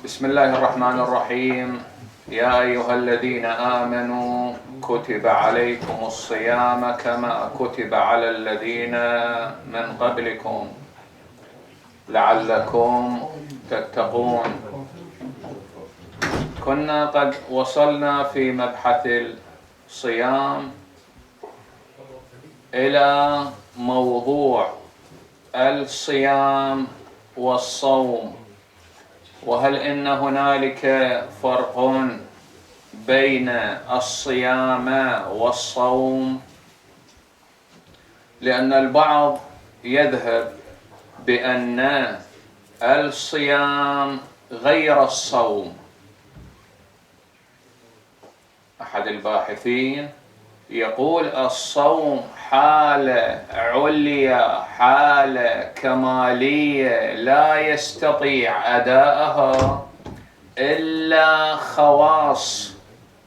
بسم الله الرحمن الرحيم. يا أيها الذين آمنوا كتب عليكم الصيام كما كتب على الذين من قبلكم لعلكم تتقون. كنا قد وصلنا في مبحث الصيام إلى موضوع الصيام والصوم، وهل إن هنالك فرق بين الصيام والصوم؟ لأن البعض يذهب بأن الصيام غير الصوم. أحد الباحثين يقول الصوم حالة عليا، حالة كمالية لا يستطيع أداءها إلا خواص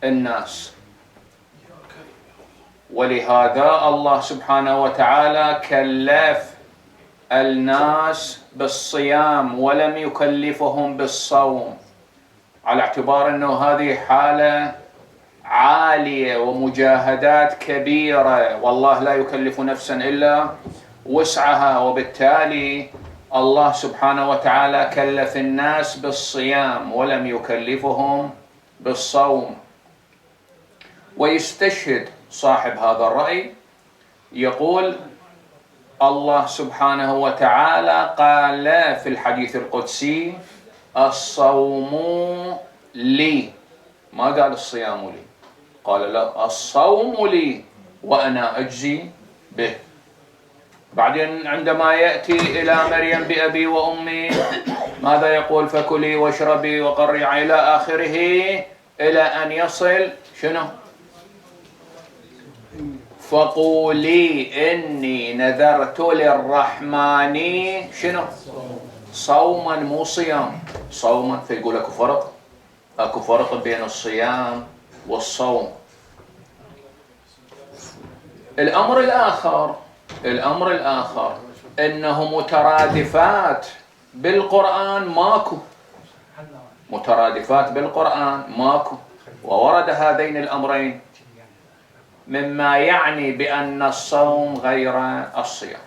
الناس، ولهذا الله سبحانه وتعالى كلف الناس بالصيام ولم يكلفهم بالصوم، على اعتبار أنه هذه حالة عالية ومجاهدات كبيرة، والله لا يكلف نفسا إلا وسعها، وبالتالي الله سبحانه وتعالى كلف الناس بالصيام ولم يكلفهم بالصوم. ويستشهد صاحب هذا الرأي يقول الله سبحانه وتعالى قال في الحديث القدسي الصوم لي، ما قال الصيام لي، قال لا، الصوم لي وأنا أجزي به. بعدين عندما يأتي إلى مريم بأبي وأمي ماذا يقول؟ فكلي واشربي وقري إلى آخره، إلى أن يصل شنو؟ فقولي إني نذرت للرحمن شنو؟ صوما، مو صيام، صوما. فيقول أكو فرق بين الصيام والصوم. الأمر الآخر أنه مترادفات بالقرآن ماكو، مترادفات بالقرآن ماكو، وورد هذين الأمرين مما يعني بأن الصوم غير الصيام.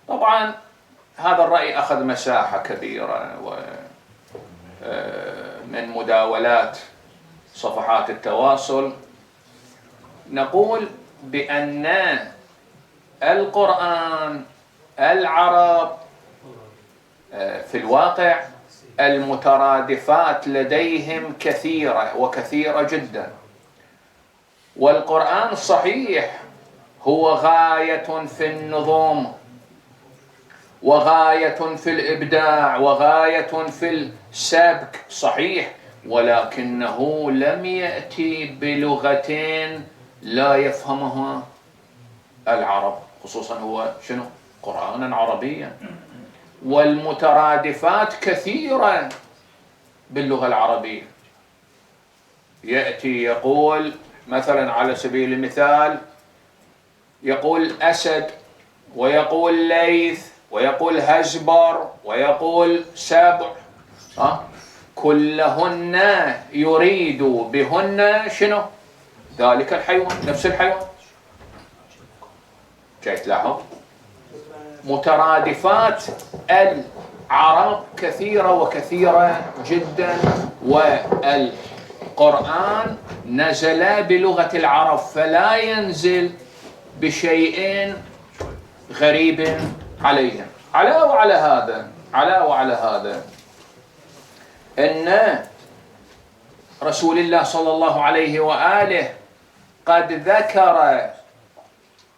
طبعا هذا الرأي أخذ مساحة كبيرة من مداولات صفحات التواصل. نقول بأن القرآن العرب في الواقع المترادفات لديهم كثيرة وكثيرة جدا، والقرآن الصحيح هو غاية في النظم وغاية في الإبداع وغاية في السبك، صحيح، ولكنه لم يأتي بلغة لا يفهمها العرب، خصوصا هو شنو؟ قرآنا عربيا، والمترادفات كثيرة باللغة العربية. يأتي يقول مثلا على سبيل المثال يقول أسد، ويقول ليث، ويقول هزبر، ويقول سبع، كلهن يريد بهن شنو؟ ذلك الحيوان، نفس الحيوان. جاي تلاحظ مترادفات العرب كثيرة وكثيرة جدا، والقرآن نزل بلغة العرب فلا ينزل بشيء غريب عليهم. علاوة على هذا أن رسول الله صلى الله عليه وآله قد ذكر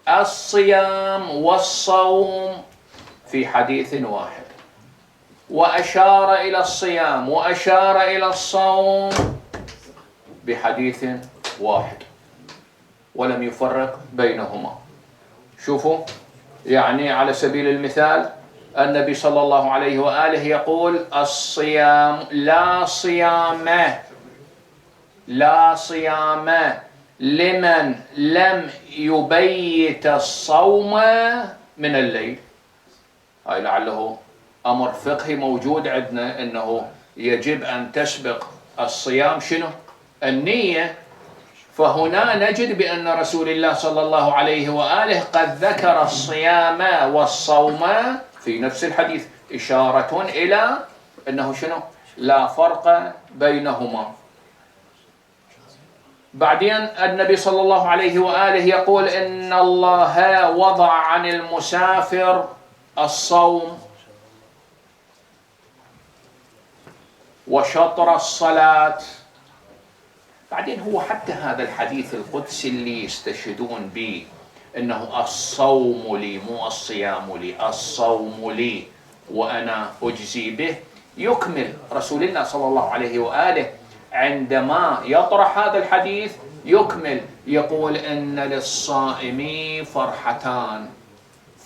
الصيام والصوم في حديث واحد، وأشار إلى الصيام وأشار إلى الصوم بحديث واحد، ولم يفرق بينهما. شوفوا، يعني على سبيل المثال النبي صلى الله عليه وآله يقول الصيام لا صيام لمن لم يبيت الصوم من الليل. هاي لعله أمر فقهي موجود عندنا، أنه يجب أن تسبق الصيام شنو؟ النية. فهنا نجد بأن رسول الله صلى الله عليه وآله قد ذكر الصيام والصوم في نفس الحديث، إشارة إلى أنه شنو؟ لا فرق بينهما. بعدين النبي صلى الله عليه وآله يقول إن الله وضع عن المسافر الصوم وشطر الصلاة. بعدين هو حتى هذا الحديث القدسي اللي يستشهدون به إنه الصوم لي، مو الصيام لي، الصوم لي وأنا أجزي به، يكمل رسول الله صلى الله عليه وآله عندما يطرح هذا الحديث يكمل يقول إن للصائم فرحتان،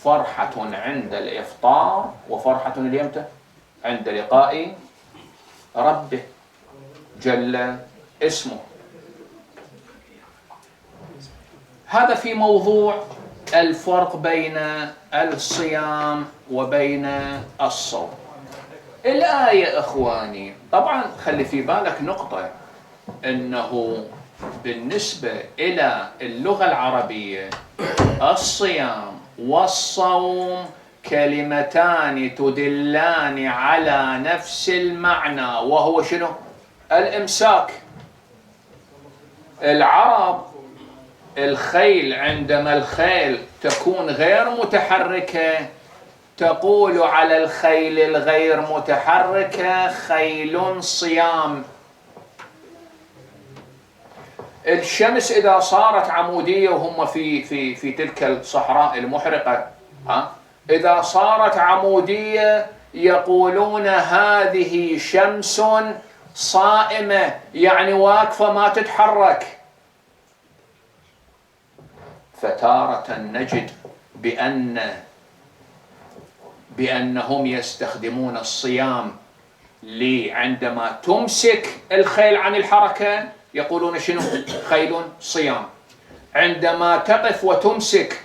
فرحة عند الإفطار وفرحة اليمتى عند لقاء ربه جل اسمه. هذا في موضوع الفرق بين الصيام وبين الصوم. الآية إخواني، طبعا خلي في بالك نقطة، أنه بالنسبة إلى اللغة العربية الصيام والصوم كلمتان تدلان على نفس المعنى، وهو شنو؟ الإمساك. العرب الخيل عندما الخيل تكون غير متحركة تقول على الخيل الغير متحركة خيل صيام. الشمس إذا صارت عمودية وهم في تلك الصحراء المحرقة، إذا صارت عمودية يقولون هذه شمس صائمة، يعني واقفة ما تتحرك. فتارة نجد بأنهم يستخدمون الصيام عندما تمسك الخيل عن الحركة يقولون شنو؟ خيل صيام. عندما تقف وتمسك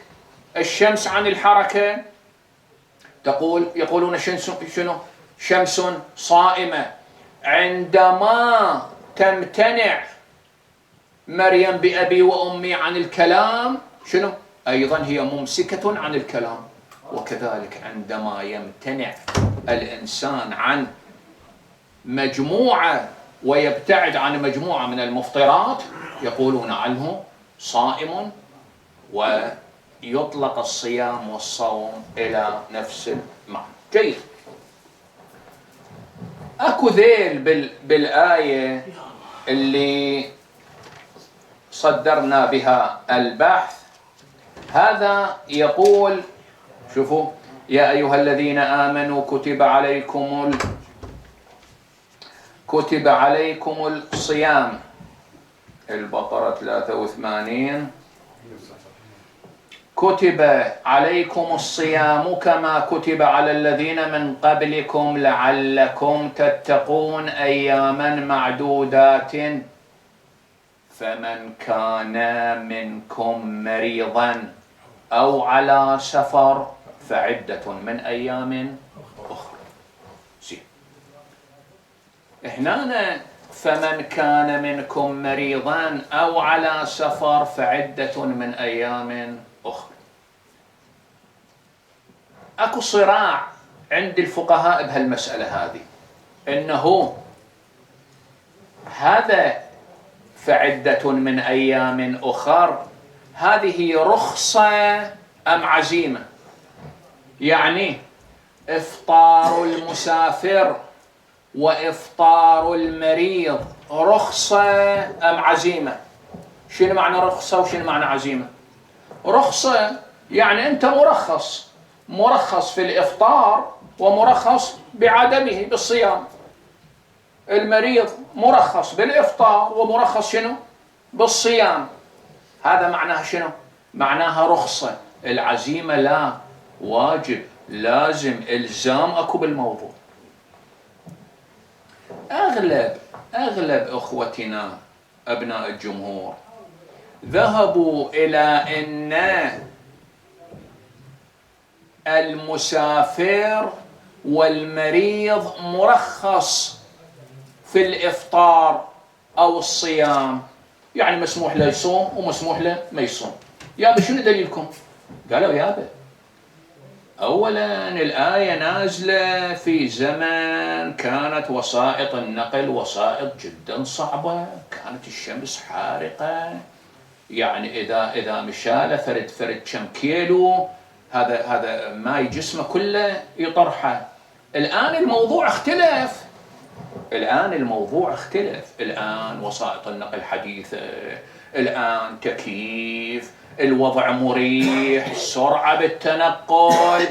الشمس عن الحركة يقولون شنو؟ شمس صائمة. عندما تمتنع مريم بأبي وأمي عن الكلام شنو؟ أيضا هي ممسكة عن الكلام. وكذلك عندما يمتنع الإنسان عن مجموعة ويبتعد عن مجموعة من المفطرات يقولون عنه صائم، ويطلق الصيام والصوم إلى نفس المعنى. جيد. أكو ذيل بالآية اللي صدرنا بها البحث. هذا يقول، شوفوا، يا أيها الذين آمنوا كتب عليكم الصيام، البقرة 83. كتب عليكم الصيام كما كتب على الذين من قبلكم لعلكم تتقون أياما معدودات، فمن كان منكم مريضا أو على سفر فعدة من أيام أخرى. هنا فمن كان منكم مريضا أو على سفر فعدة من أيام أخرى. أكو صراع عند الفقهاء بهالمسألة هذه، إنه هذا فعدة من أيام أخر هذه رخصة أم عزيمة؟ يعني إفطار المسافر وإفطار المريض رخصة أم عزيمة؟ شنو معنى رخصة وشنو معنى عزيمة؟ رخصة يعني أنت مرخص في الإفطار ومرخص بعدمه بالصيام. المريض مرخص بالإفطار ومرخص شنو؟ بالصيام. هذا معناها شنو؟ معناها رخصة. العزيمة لا، واجب، لازم، إلزام أكو بالموضوع. أغلب أخوتنا أبناء الجمهور ذهبوا إلى أن المسافر والمريض مرخص في الإفطار أو الصيام، يعني مسموح له يصوم ومسموح له ما يصوم. يابا شنو دليلكم؟ قالوا يابا أولا الآية نازلة في زمن كانت وسائط النقل وسائط جدا صعبة، كانت الشمس حارقة، يعني إذا مشاله فرد كم كيلو، هذا ماي جسمه كله يطرحه. الآن الموضوع اختلف، الآن وسائط النقل حديثة، الآن تكييف، الوضع مريح، السرعة بالتنقل.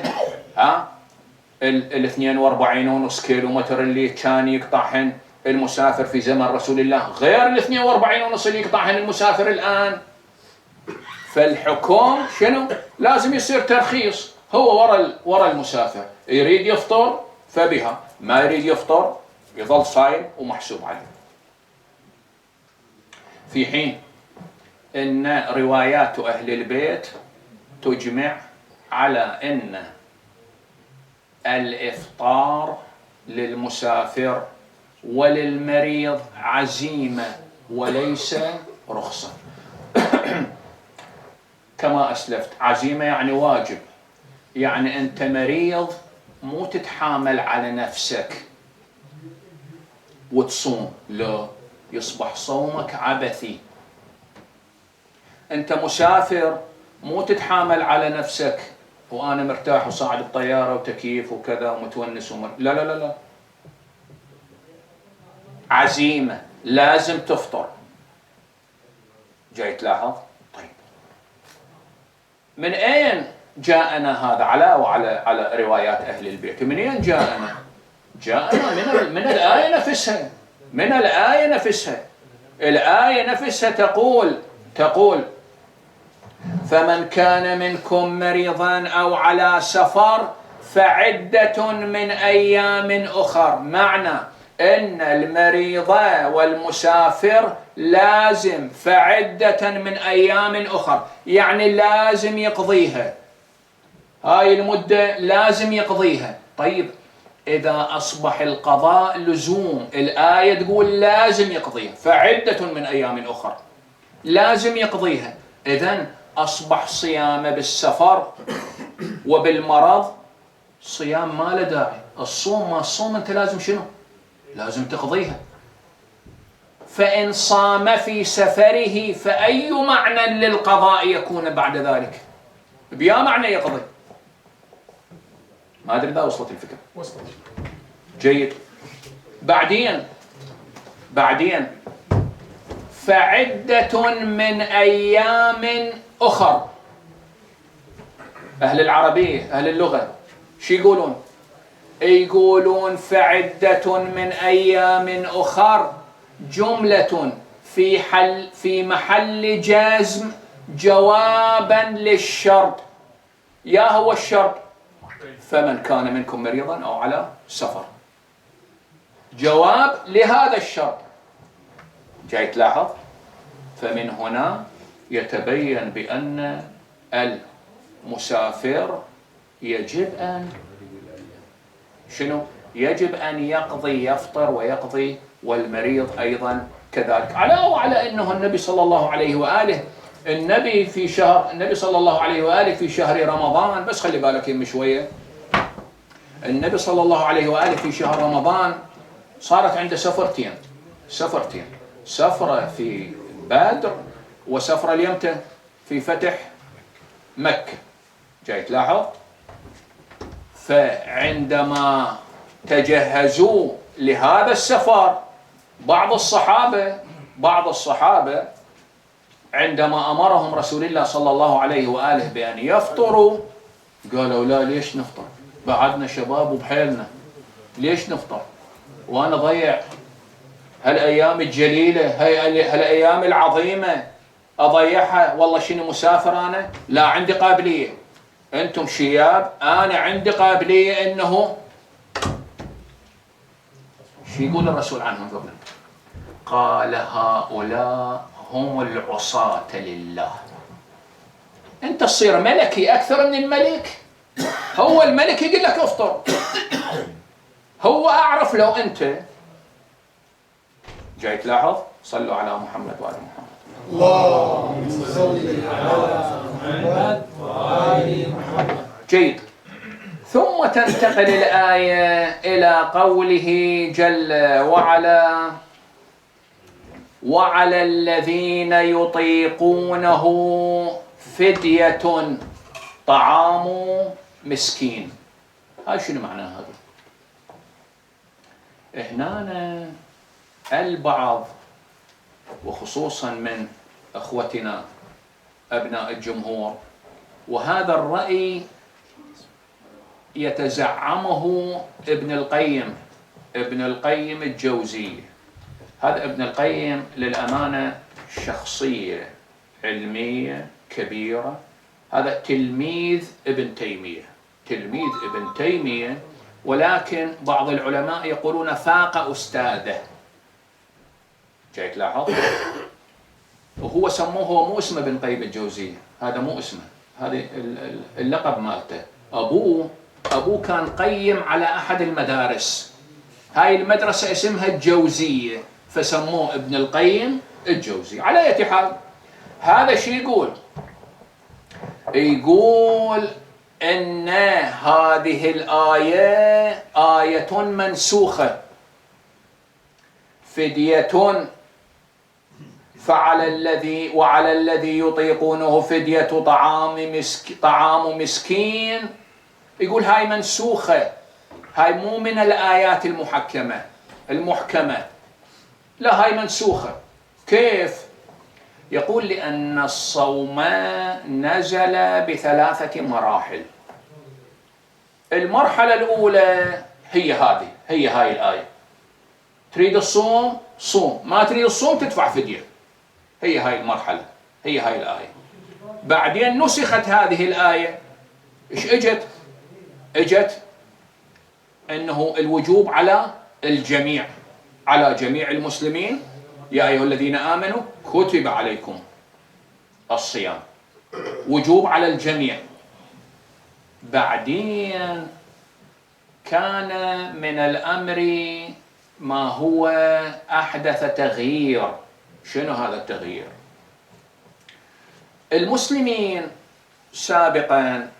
ال 42.5 كيلومتر اللي كان يقطعهن المسافر في زمن رسول الله غير ال 42.5 اللي يقطعهن المسافر الآن. فالحكم شنو؟ لازم يصير ترخيص. هو ورا المسافر، يريد يفطر فبها، ما يريد يفطر يظل صايم ومحسوب عليه. في حين ان روايات اهل البيت تجمع على ان الافطار للمسافر وللمريض عزيمة وليس رخصة. كما أسلفت، عزيمة يعني واجب، يعني أنت مريض مو تتحامل على نفسك وتصوم، لا، يصبح صومك عبثي. أنت مسافر مو تتحامل على نفسك وأنا مرتاح وصاعد الطيارة وتكييف وكذا ومتونس لا لا لا لا، عزيمة لازم تفطر. جاي تلاحظ؟ طيب من أين جاءنا هذا على روايات أهل البيت؟ من أين جاءنا من الآية نفسها. الآية نفسها تقول فمن كان منكم مريضا أو على سفر فعدة من أيام أخر. معنى إن المريض والمسافر لازم فعدة من أيام أخر، يعني لازم يقضيها، هاي المدة لازم يقضيها. طيب إذا أصبح القضاء لزوم، الآية تقول لازم يقضيها، فعدة من أيام أخر لازم يقضيها، إذن أصبح صيام بالسفر وبالمرض صيام ما له داعي. الصوم أنت لازم شنو؟ لازم تقضيها. فإن صام في سفره فأي معنى للقضاء يكون بعد ذلك؟ بيا معنى يقضي. ما أدري إذا وصلت الفكرة. وصلت. جيد. بعدين فعدة من أيام أخر. أهل العربية أهل اللغة شو يقولون؟ يقولون فعدة من أيام أخر جملة في محل جزم جوابا للشرط. يا هو الشرط فمن كان منكم مريضا أو على سفر، جواب لهذا الشرط. جاي تلاحظ؟ فمن هنا يتبين بأن المسافر يجب أن شنو؟ يجب أن يقضي، يفطر ويقضي، والمريض أيضا كذلك. على أنه النبي صلى الله عليه وآله النبي صلى الله عليه وآله في شهر رمضان، بس خلي بالك يم شوية، النبي صلى الله عليه وآله في شهر رمضان صارت عنده سفرتين، سفرة في بدر وسفرة اليمتى في فتح مكة. جاي تلاحظ؟ فعندما تجهزوا لهذا السفر بعض الصحابة عندما أمرهم رسول الله صلى الله عليه وآله بأن يفطروا قالوا لا، ليش نفطر؟ بعدنا شباب وبحيلنا، ليش نفطر؟ وأنا ضيع هالأيام الجليلة، هالأيام العظيمة أضيعها؟ والله شنو مسافر أنا؟ لا، عندي قابلية. أنتم شياب، أنا عندي قابلية إنه شو يقول الرسول عنهم قبل؟ قال هؤلاء هم العصاة لله. أنت تصير ملكي أكثر من الملك؟ هو الملك يقول لك افطر. هو أعرف لو أنت جاي تلاحظ. صلوا على محمد وآل محمد. اللهم صل على محمد وآل محمد. جيد. ثم تنتقل الآية إلى قوله جل وعلا: وعلى الذين يطيقونه فدية طعام مسكين. هاي شنو معنى هذا؟ هنا البعض وخصوصا من أخوتنا أبناء الجمهور، وهذا الرأي يتزعمه ابن القيم الجوزية. هذا ابن القيم للأمانة شخصية علمية كبيرة. هذا تلميذ ابن تيمية، ولكن بعض العلماء يقولون فاق أستاذه. جاي تلاحظ؟ وهو سموه، مو اسمه ابن قيم الجوزية، هذا مو اسمه، هذا اللقب مالته. أبوه كان قيم على أحد المدارس، هاي المدرسة اسمها الجوزية، فسموه ابن القيم الجوزي. على أي حال، هذا شو يقول إن هذه الآية آية منسوخة. فدية وعلى الذي يطيقونه فدية طعام مسكين. يقول هاي منسوخة، هاي مو من الآيات المحكمة، لا هاي منسوخة. كيف؟ يقول لأن الصوم نزل ب3 مراحل. المرحلة الأولى هي هاي الآية. تريد الصوم صوم، ما تريد الصوم تدفع فدية. هي هاي المرحلة، هي هاي الآية. بعدين نسخت هذه الآية. إيش إجت أنه الوجوب على الجميع، على جميع المسلمين. يا أيها الذين آمنوا كتب عليكم الصيام، وجوب على الجميع. بعدين كان من الأمر ما هو أحدث تغيير. شنو هذا التغيير؟ المسلمين سابقا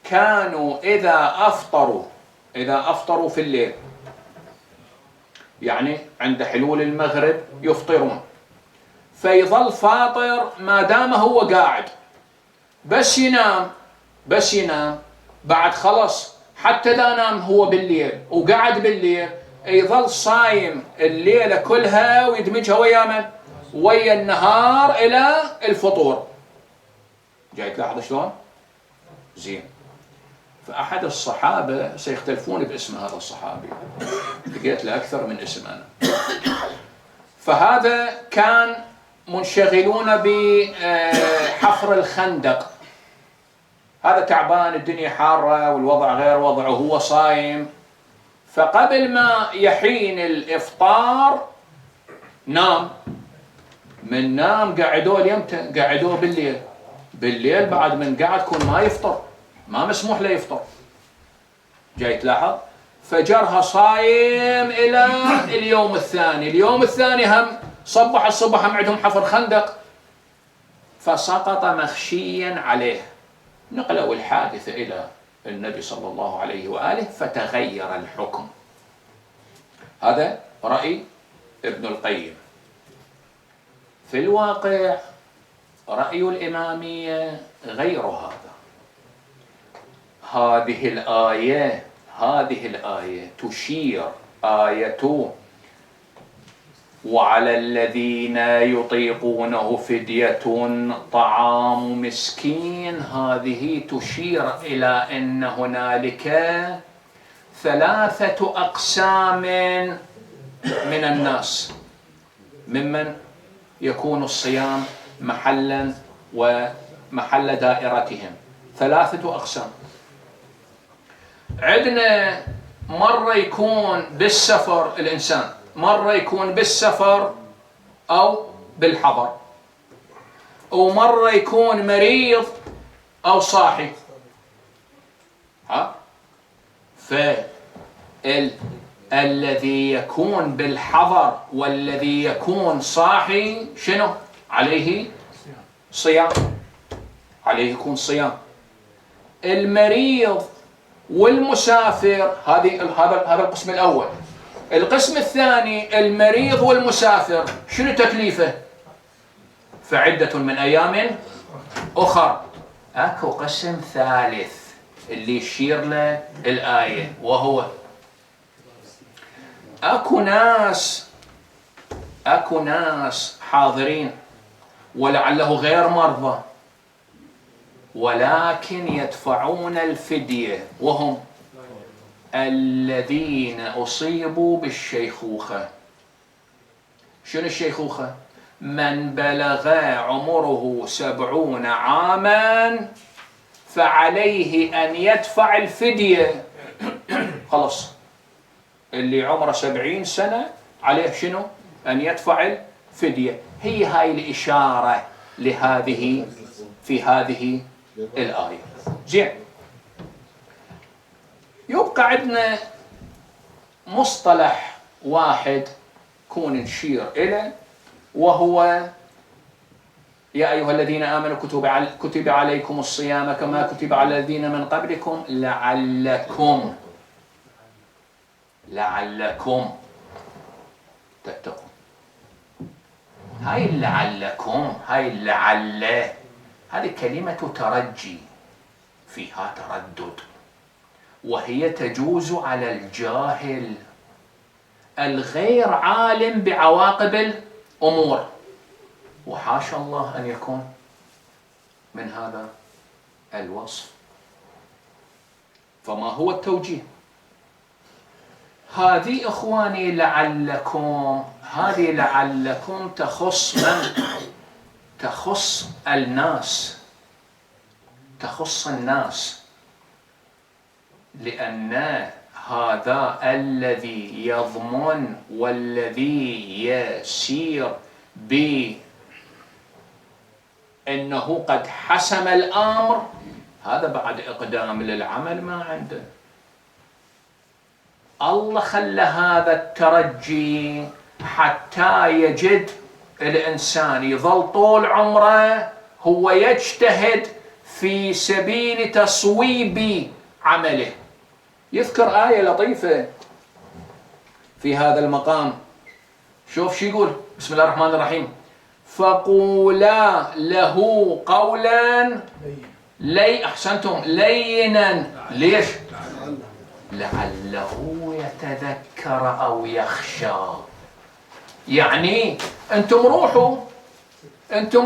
كانوا إذا أفطروا في الليل، يعني عند حلول المغرب يفطرون، فيظل فاطر ما دام هو قاعد، بس ينام بعد خلص. حتى لا نام هو بالليل وقعد بالليل، يظل صايم الليلة كلها ويدمجها ويا من؟ ويا النهار إلى الفطور. جاي تلاحظ شلون؟ زين. فأحد الصحابة، سيختلفون باسم هذا الصحابي، لقيت له أكثر من اسم أنا، فهذا كان منشغلون بحفر الخندق. هذا تعبان، الدنيا حارة والوضع غير وضعه، هو صايم. فقبل ما يحين الإفطار نام. من نام قعدوه اليمتى؟ قعدوه بالليل بعد من قعد كون ما يفطر، ما مسموح له يفطر. جاي تلاحظ؟ فجرها صايم إلى اليوم الثاني هم صبح الصبح هم عندهم حفر خندق، فسقط مخشيا عليه. نقلوا الحادثة إلى النبي صلى الله عليه وآله فتغير الحكم. هذا رأي ابن القيم. في الواقع رأي الإمامية غير هذا. هذه الآية تشير، آية وعلى الذين يطيقونه فدية طعام مسكين، هذه تشير إلى أن هنالك 3 أقسام من الناس ممن يكون الصيام محلا ومحل دائرتهم. 3 أقسام. عندنا مرة يكون بالسفر الإنسان، مرة يكون بالسفر أو بالحضر، ومرة يكون مريض أو صاحي. الذي يكون بالحضر والذي يكون صاحي شنو عليه؟ صيام، عليه يكون صيام. المريض والمسافر هذا القسم الأول. القسم الثاني المريض والمسافر شنو تكليفه؟ فعدة من أيام أخر. أكو قسم ثالث اللي يشير له الآية، وهو أكو ناس حاضرين ولعله غير مرضى ولكن يدفعون الفدية، وهم الذين أصيبوا بالشيخوخة. شنو الشيخوخة؟ من بلغ عمره 70 عاما فعليه أن يدفع الفدية. خلص، اللي عمره 70 سنة عليه شنو؟ أن يدفع الفدية. هي هاي الإشارة في هذه الآية. زين، يبقى عندنا مصطلح واحد كون نشير إليه، وهو يا أيها الذين آمنوا كتب عليكم الصيام كما كتب على الذين من قبلكم لعلكم تتقون. هاي لعلكم، هاي لعل، هذه كلمة ترجي فيها تردد، وهي تجوز على الجاهل الغير عالم بعواقب الأمور، وحاشا الله أن يكون من هذا الوصف. فما هو التوجيه؟ هذه إخواني لعلكم، هذه لعلكم تخص من؟ تخص الناس، لأن هذا الذي يضمن والذي يسير بأنه قد حسم الأمر، هذا بعد إقدام للعمل ما عنده. الله خلى هذا الترجي حتى يجد الإنسان يظل طول عمره هو يجتهد في سبيل تصويب عمله. يذكر آية لطيفة في هذا المقام. شوف شو يقول، بسم الله الرحمن الرحيم: فقولا له قولا أحسنتم لينا. ليش؟ لعله يتذكر أو يخشى. يعني أنتم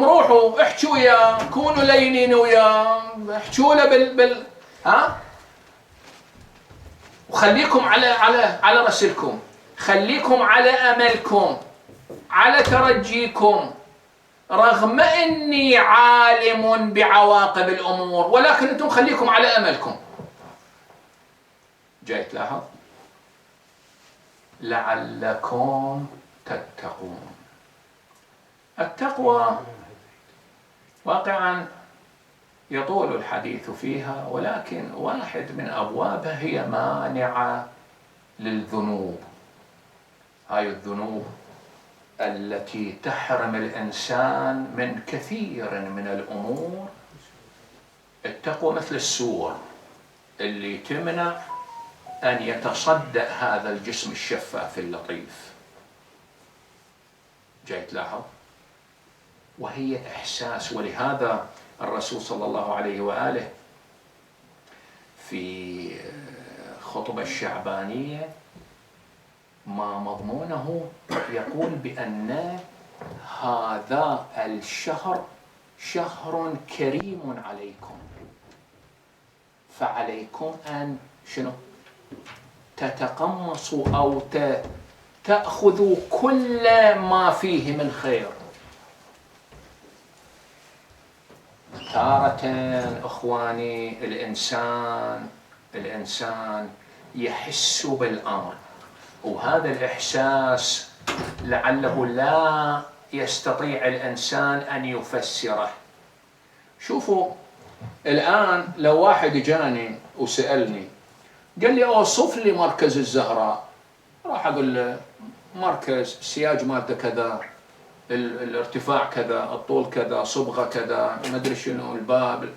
روحوا احكوا وياه، كونوا لينين وياه، احكوا له وخليكم على رسلكم، خليكم على أملكم، على ترجيكم، رغم أني عالم بعواقب الأمور، ولكن أنتم خليكم على أملكم. جاي تلاحظ؟ لعلكم تتقون. التقوى واقعا يطول الحديث فيها، ولكن واحد من أبوابها هي مانعة للذنوب. هاي الذنوب التي تحرم الإنسان من كثير من الأمور. التقوى مثل السور اللي تمنع أن يتصدأ هذا الجسم الشفاف اللطيف. جاي تلاحظ؟ وهي إحساس. ولهذا الرسول صلى الله عليه وآله في خطبة الشعبانية ما مضمونه يقول بأن هذا الشهر شهر كريم عليكم، فعليكم أن شنو؟ تتقمصوا أو تأخذوا كل ما فيه من خير. تارة إخواني الإنسان يحس بالأمر، وهذا الإحساس لعله لا يستطيع الإنسان أن يفسره. شوفوا الآن لو واحد جاني وسألني قال لي أوصف لي مركز الزهراء، راح أقول له مركز السياج مالته كذا، الارتفاع كذا، الطول كذا، صبغة كذا، ما أدري شنو، الباب،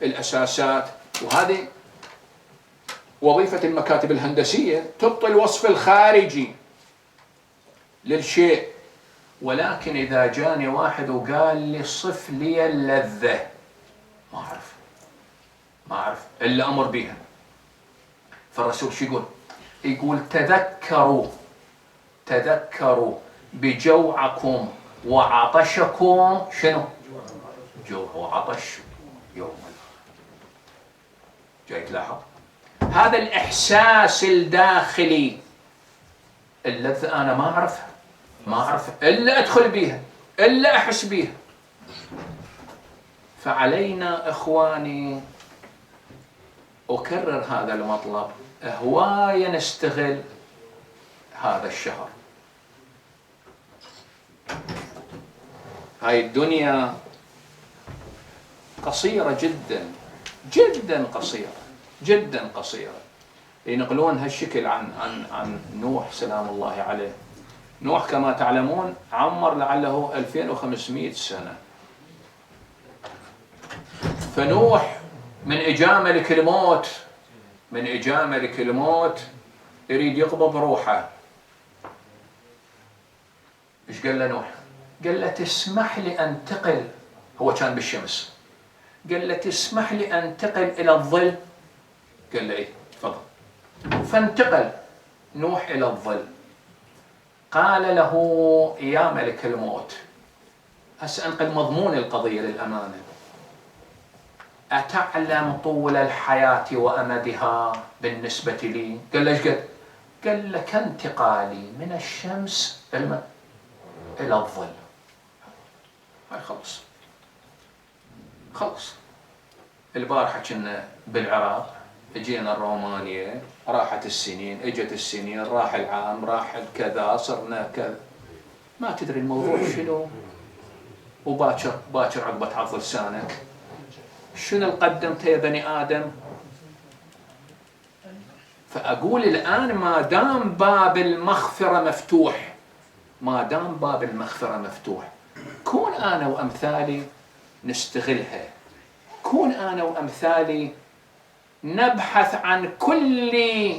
الأساسات. وهذه وظيفة المكاتب الهندسية، تعطي الوصف الخارجي للشيء. ولكن إذا جاني واحد وقال لي صف لي اللذة، ما أعرف إلا أمر بها. فالرسول شو يقول؟ يقول تذكروا بجوعكم وعطشكم، شنو؟ جوع وعطش يوم جاي تلاحظ هذا الإحساس الداخلي. اللذة أنا ما أعرفها إلا أدخل بيها، إلا أحس بيها. فعلينا إخواني، أكرر هذا المطلب، هواية نستغل هذا الشهر. هاي الدنيا قصيرة جدا جدا، قصيرة. ينقلون هالشكل عن نوح سلام الله عليه. نوح كما تعلمون عمر لعله 2500 سنة. فنوح من إجا ملك الموت يريد يقبض روحه. إيش قال له نوح؟ قال له تسمح لي أنتقل، هو كان بالشمس، قال له تسمح لي أنتقل إلى الظل؟ قال له إيه تفضل. فانتقل نوح إلى الظل. قال له يا ملك الموت، هسه أنقل مضمون القضية للأمانة، أتعلم طول الحياة وأمدها بالنسبة لي؟ قال له إيش قد؟ قال له كانتقالي من الشمس إلى الظل. هاي خلص. البارحة كنا بالعراق، اجينا الرومانية، راحت السنين، اجت السنين، راح العام، راح كذا، صرنا كذا، ما تدري الموضوع شنو. وباكر عقبة تعض لسانك، شنو اللي قدمته يا بني آدم؟ فأقول الآن ما دام باب المغفرة مفتوح، كون أنا وأمثالي نستغلها، كون أنا وأمثالي نبحث عن كل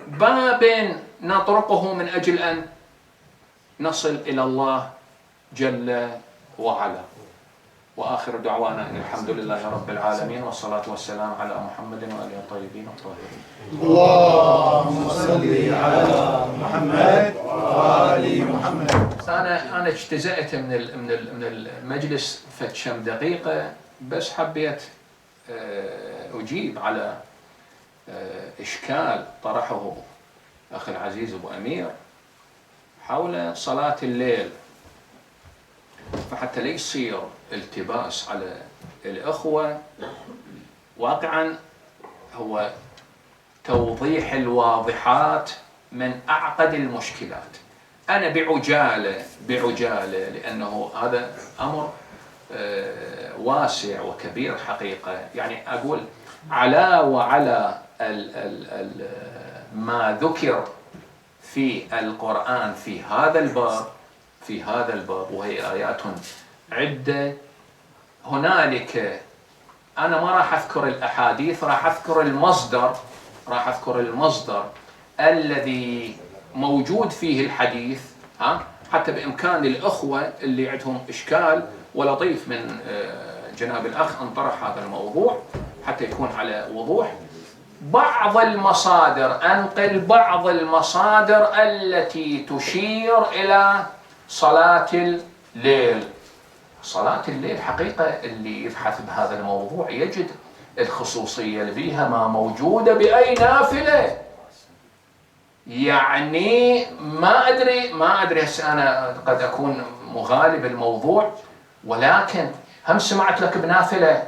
باب نطرقه من أجل أن نصل إلى الله جل وعلا. وآخر دعوانا أن الحمد لله رب العالمين، والصلاة والسلام على محمد وآله الطيبين الطاهرين. اللهم صل على محمد وآل محمد. أنا اجتزأت من المجلس فتشم دقيقة، بس حبيت أجيب على إشكال طرحه أخي العزيز أبو أمير حول صلاة الليل، فحتى لا يصير التباس على الأخوة. واقعا هو توضيح الواضحات من أعقد المشكلات. أنا بعجالة لأنه هذا أمر واسع وكبير حقيقة، يعني أقول وعلى ما ذكر في القرآن في هذا الباب وهي آيات عدة. هنالك أنا ما راح أذكر الأحاديث، راح أذكر المصدر الذي موجود فيه الحديث، حتى بإمكان الأخوة اللي عندهم إشكال ولطيف من جناب الأخ أن طرح هذا الموضوع حتى يكون على وضوح. أنقل بعض المصادر التي تشير إلى صلاة الليل حقيقة اللي يبحث بهذا الموضوع يجد الخصوصية اللي فيها ما موجودة بأي نافلة. يعني ما أدري هسه أنا قد أكون مغالب الموضوع، ولكن هم سمعت لك بنافلة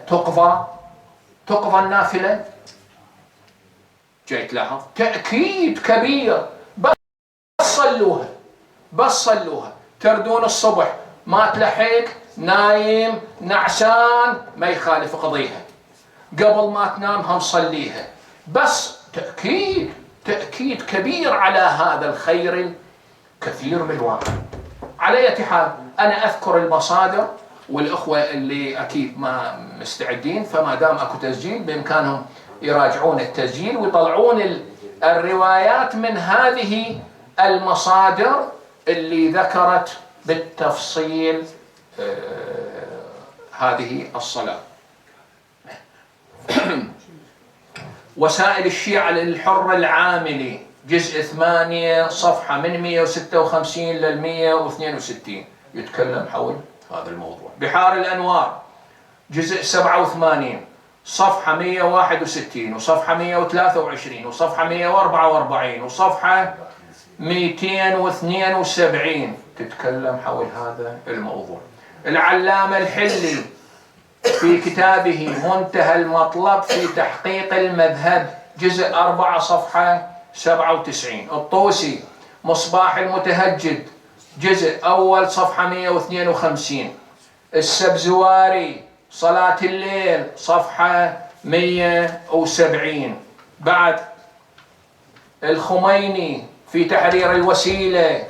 تقضى النافلة؟ جاي تلاحظ تأكيد كبير، بس صلوها تردون الصبح ما تلحق نايم نعسان ما يخالف قضيها، قبل ما تنام هم صليها، بس تأكيد كبير على هذا الخير الكثير بالواقع. على أي حال أنا أذكر المصادر، والأخوة اللي أكيد ما مستعدين فما دام أكو تسجيل بإمكانهم يراجعون التسجيل ويطلعون الروايات من هذه المصادر اللي ذكرت بالتفصيل هذه الصلاة. وسائل الشيعة للحر العاملي جزء 8 صفحة من 156 لل 162 يتكلم حول هذا الموضوع. بحار الأنوار جزء 87 صفحة 161 وصفحة 123 وصفحة 144 وصفحة 272 تتكلم حول هذا الموضوع. العلامة الحلي في كتابه منتهى المطلب في تحقيق المذهب جزء 4 صفحة 97. الطوسي مصباح المتهجد جزء أول صفحة 152. السبزواري صلاة الليل صفحة 170. بعد الخميني في تحرير الوسيلة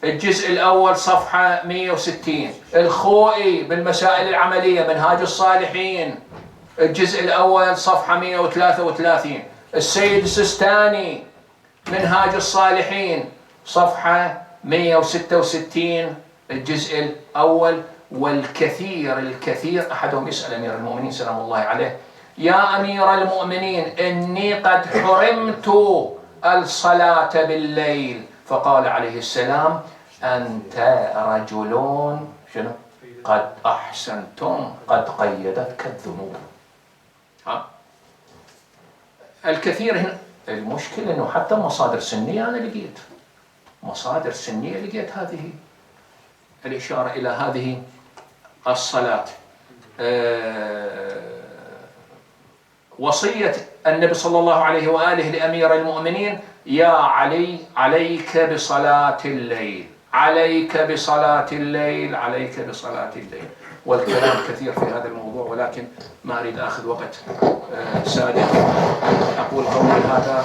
الجزء الأول صفحة 160. الخوئي بالمسائل العملية منهاج الصالحين الجزء الأول صفحة 133. السيد السستاني منهاج الصالحين صفحة 166 الجزء الأول. والكثير أحدهم يسأل أمير المؤمنين سلام الله عليه: يا أمير المؤمنين إني قد حرمت الصلاة بالليل، فقال عليه السلام: أنت رجلون شنو؟ قد أحسنتم، قد قيدتك الذنوب. الكثير هنا المشكلة أنه حتى مصادر سنية أنا لقيت مصادر سنية لقيت هذه الإشارة إلى هذه الصلاة. وصية النبي صلى الله عليه وآله لأمير المؤمنين: يا علي عليك بصلاة الليل، عليك بصلاة الليل، عليك بصلاة الليل. والكلام كثير في هذا الموضوع ولكن ما أريد أخذ وقت سادة. أقول قولي هذا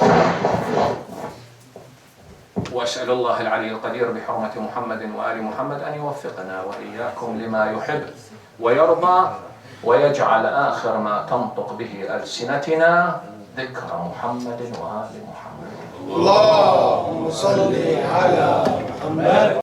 وأسأل الله العلي القدير بحرمة محمد وآل محمد أن يوفقنا وإياكم لما يحب ويرضى، ويجعل آخر ما تنطق به ألسنتنا ذكر محمد وآل محمد. اللهم صل على محمد.